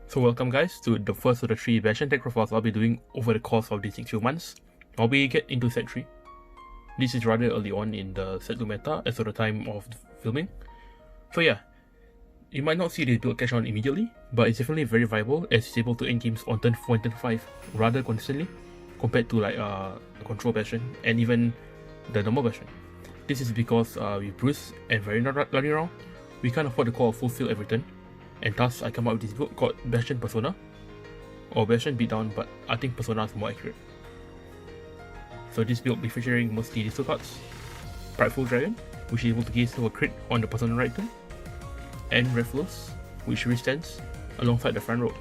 So welcome guys to the first of the 3 Bastion deck profiles I'll be doing over the course of these next few months. I'll be get into set 3. This is rather early on in the set 2 meta as of the time of filming. So yeah, you might not see this build catch on immediately, but it's definitely very viable as it's able to end games on turn 4 and turn 5 rather consistently compared to like control Bastion and even the normal Bastion. This is because with Bruce and Varina running around, we can't afford to call a full field every turn. And thus I come up with this build called Bastion Persona, or Bastion Beatdown, but I think Persona is more accurate. So this build will be featuring mostly these 2 cards, Prideful Dragon, which is able to gain a crit on the Persona right turn, and Reflux, which withstands alongside the front row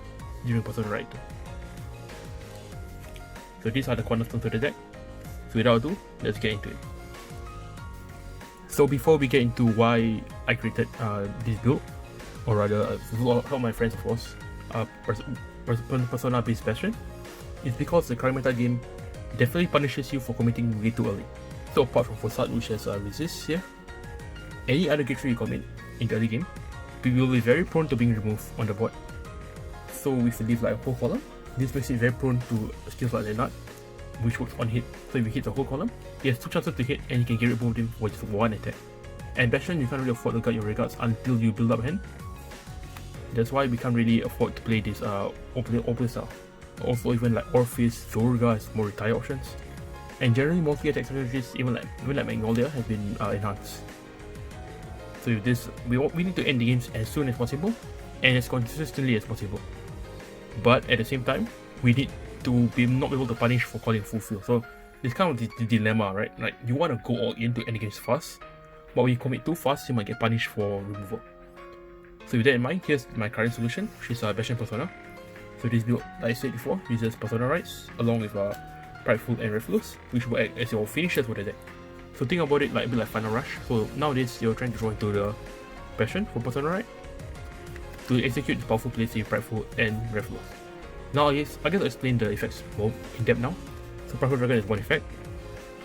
during Persona right turn. So these are the cornerstones of the deck. So without ado, let's get into it. So before we get into why I created this build, or rather all my friends of course, Persona based Bastion, it's because the current meta game definitely punishes you for committing way too early. So apart from Facade, which has resist here, any other gate 3 you commit in the early game, you will be very prone to being removed on the board. So if you leave like a whole column, this makes it very prone to skills like Leonard, which works on hit. So if you hit the whole column, he has 2 chances to hit and you can get removed him for just 1 attack. And Bastion, you can't really afford to guard your regards until you build up hand. That's why we can't really afford to play this open style. Also, even like Orpheus, Zorga has more retire options, and generally multi-attack strategies, even like Magnolia, have been enhanced. So with this, we need to end the games as soon as possible and as consistently as possible. But at the same time, we need to not be able to punish for calling full field. So it's kind of the dilemma, right? Like you want to go all in to end the games fast, but when you commit too fast, you might get punished for removal. So with that in mind, here's my current solution, which is Bastion Persona. So this build, like I said before, uses Persona rights along with Prideful and Reflux, which will act as your finishers for the deck. So think about it like a bit like Final Rush. So nowadays you're trying to draw into the Bastion for Persona right to execute the powerful plays with Prideful and Reflux. Now I guess I'll explain the effects more in depth now. So Prideful Dragon is one effect.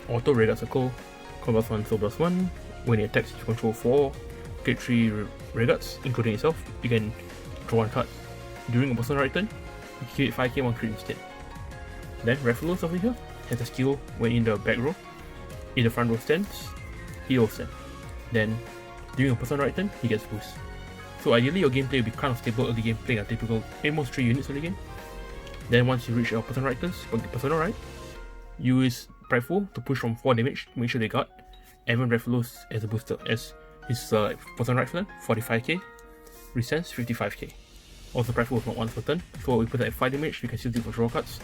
Auto Radar Circle, Combat 1, Soul Blast 1. When it attacks, you control 4 Grade 3 regards, including itself. You can draw 1 card. During a Persona right turn, you can hit 5k 1 crit instead. Then Reflux over here has a skill when in the back row. In the front row stands, he will stand. Then during a Persona right turn, he gets boost. So ideally your gameplay will be kind of stable early game, playing a typical almost 3 units early game. Then once you reach your Persona right turns, Persona right, use Prideful to push from 4 damage to make sure they guard, and then Reflux as a booster as his Persona right turn, 45k, resents 55k. Also Prideful is not once per turn, so we put it at 5 damage, you can still do for draw cards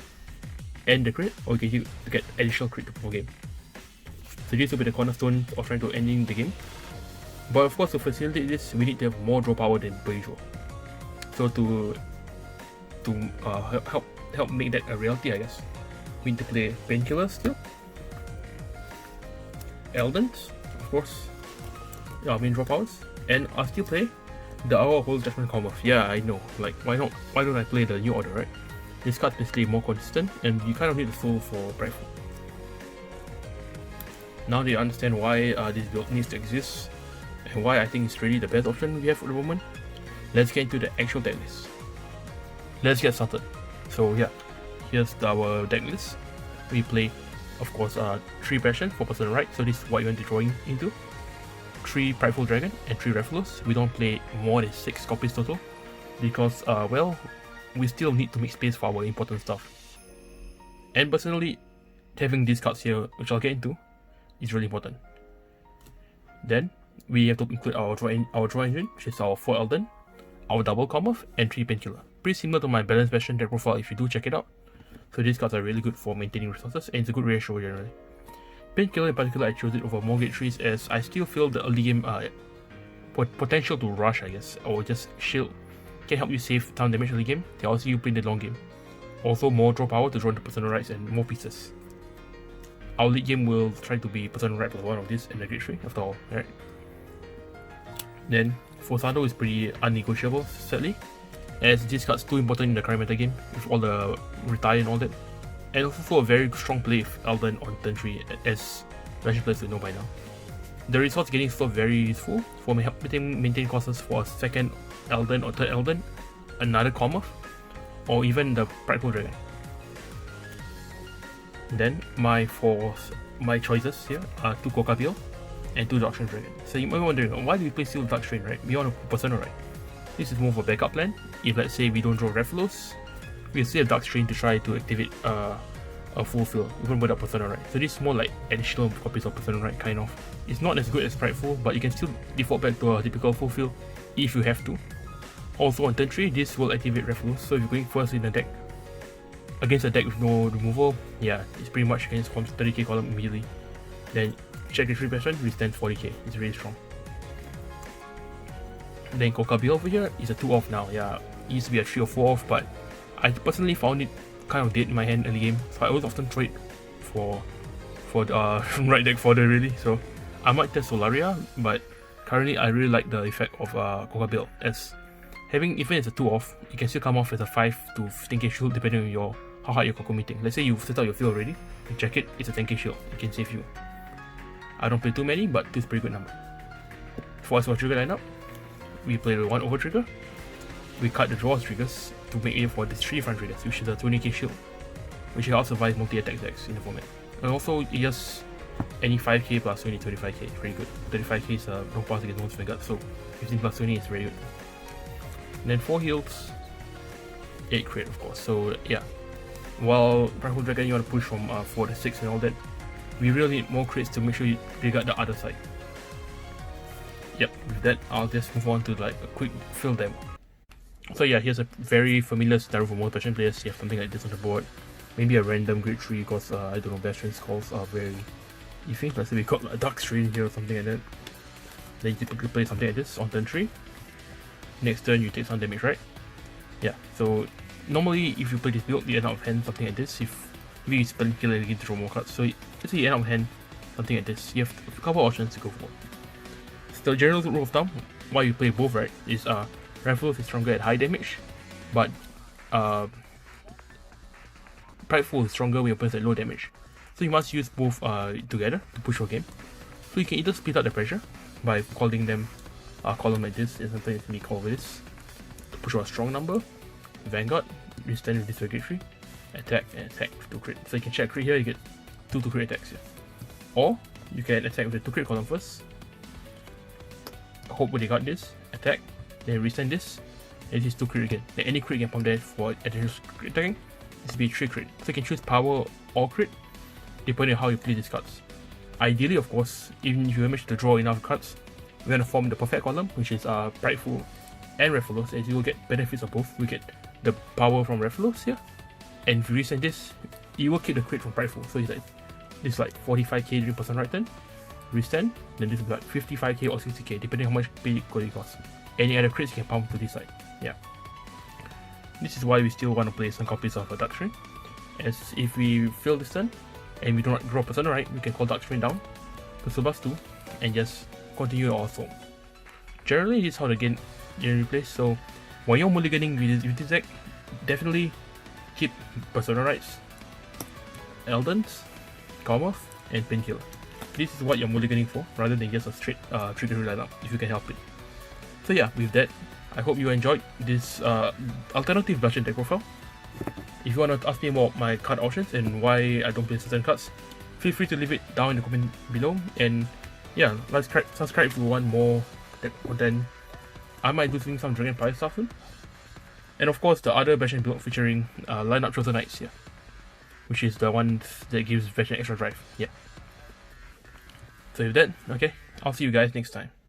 and the crit, or you can use to get additional crit for game. So this will be the cornerstone of trying to ending the game. But of course to facilitate this, we need to have more draw power than per usual. So to help make that a reality, I guess, we need to play Painkillers still, Eldens, of course, our main draw powers, and I'll still play the Hour of Holy Judgment Commerce. Yeah, I know, like why don't I play the New Order, right? This card's basically more consistent and you kind of need the soul for Prideful. Now that you understand why this build needs to exist and why I think it's really the best option we have for the moment, let's get into the actual deck list. Let's get started. So yeah, here's our deck list. We play, of course, 3 Bastion for Persona right, so this is what you're going to draw into. 3 Prideful Dragon and 3 Reflux. We don't play more than 6 copies total because, well, we still need to make space for our important stuff. And personally, having these cards here, which I'll get into, is really important. Then we have to include our draw engine, which is our 4 Elden, our double Commerce, and 3 Painkiller. Pretty similar to my balanced Bastion deck profile if you do check it out. So these cards are really good for maintaining resources and it's a good ratio generally. Painkiller in particular, I chose it over more Gate 3s as I still feel the early game potential to rush, I guess, or just shield can help you save town damage early game. They also you play in the long game. Also more draw power to draw into Persona rights and more pieces. Our late game will try to be Persona right plus 1 of this and the Grade 3 after all, right? Then Fosado is pretty unnegotiable, sadly, as this card's too important in the current meta game with all the retire and all that. And also a very strong play with Elden on turn 3 as Bastion players will know by now. The resource getting so very useful for helping maintain costs for a second Elden or third Elden another Commoth, or even the Prideful Dragon. Then my choices here are 2 Kokabio and 2 Darkstrain Dragon. So you might be wondering, why do we play Steel Darkstrain, right? We want a Persona, right? This is more of a backup plan. If let's say we don't draw Rathalos, we still have Darkstrain to try to activate a full fill, even without Persona, right? So this is more like additional copies of Persona, right? Kind of. It's not as good as Prideful, but you can still default back to a typical full fill if you have to. Also on turn 3, this will activate Rathalos, so if you're going first in the deck, against a deck with no removal, yeah, it's pretty much against 30k column immediately. Then check the 3 Bastion, withstand 40k, it's really strong. Then Kokabio over here is a 2 off now, yeah, it used to be a 3 or 4 off, but I personally found it kind of dead in my hand early game, so I always often trade for right deck fodder really, so I might test Solaria, but currently I really like the effect of Kokabio, as having, even it's a 2 off, it can still come off as a 5 to 15k shield depending on how hard you're committing. Let's say you've set out your field already, you check it, it's a 10k shield, it can save you. I don't play too many, but 2 is a pretty good number. For us, our trigger lineup, we play the 1 over trigger, we cut the draws triggers to make it for the 3 front triggers, which is a 20k shield, which will survive multi-attack decks in the format. And also, it just any 5k plus 20, 35k is pretty good. 35k is no pass against most Vanguard, so 15 plus 20 is very good. And then 4 heals, 8 crit of course, so yeah. While Prideful Dragon you want to push from 4 to 6 and all that, we really need more crits to make sure you regard the other side. Yep, with that I'll just move on to like a quick fill demo. So yeah, here's a very familiar scenario for most Bastion players. You have something like this on the board. Maybe a random grade 3 because I don't know, Bastion's calls are very iffy. Let's say we got a Darkstrain here or something like that. Then you typically play something like this on turn 3. Next turn you take some damage, right? Yeah, so normally if you play this build, you end up with hand something like this. If you spell kill, you get to draw more cards. So let's say you end up with hand something like this. You have a couple of options to go for. So the general rule of thumb, why you play both, right, is Rathalos is stronger at high damage, but Prideful is stronger when your opponent's at low damage. So you must use both together to push your game. So you can either split up the pressure by calling them column like this, and sometimes we call this to push out a strong number. Vanguard, you stand with this regulatory, attack and attack with 2 crit. So you can check crit here, you get 2 2 crit attacks here. Or you can attack with the 2 crit column first, hope they got this, attack, then resend this, and this is 2 crit again. Then any crit you can pump there for additional crit attacking, this will be 3 crit. So you can choose power or crit, depending on how you play these cards. Ideally, of course, even if you manage to draw enough cards, we're going to form the perfect column, which is Prideful and Rathalos, as you will get benefits of both. We get the power from Rathalos here, and if you resend this, you will keep the crit from Prideful. So it's like, this is like 45k during person right turn, resend, then this is like 55k or 60k, depending on how much pay it costs. Any other crits you can pump to this side. Yeah. This is why we still want to play some copies of Darkstrain, as if we fail this turn, and we do not draw Persona, right, we can call Darkstrain down to Subas 2, and just continue our storm. Generally, this is how the game generally plays, so when you're mulliganing with this deck, definitely keep Persona Rights, Eldons, Commoth, and Painkiller. This is what you're mulliganing for, rather than just a straight trigger lineup, if you can help it. So yeah, with that, I hope you enjoyed this alternative Bastion deck profile. If you want to ask me more about my card options and why I don't play certain cards, feel free to leave it down in the comment below, and yeah, subscribe if you want more content. I might do some Dragon Prize stuff soon. And of course the other Bastion build featuring lineup Chosen Knights here, which is the one that gives Bastion extra drive. Yeah. So with that, okay, I'll see you guys next time.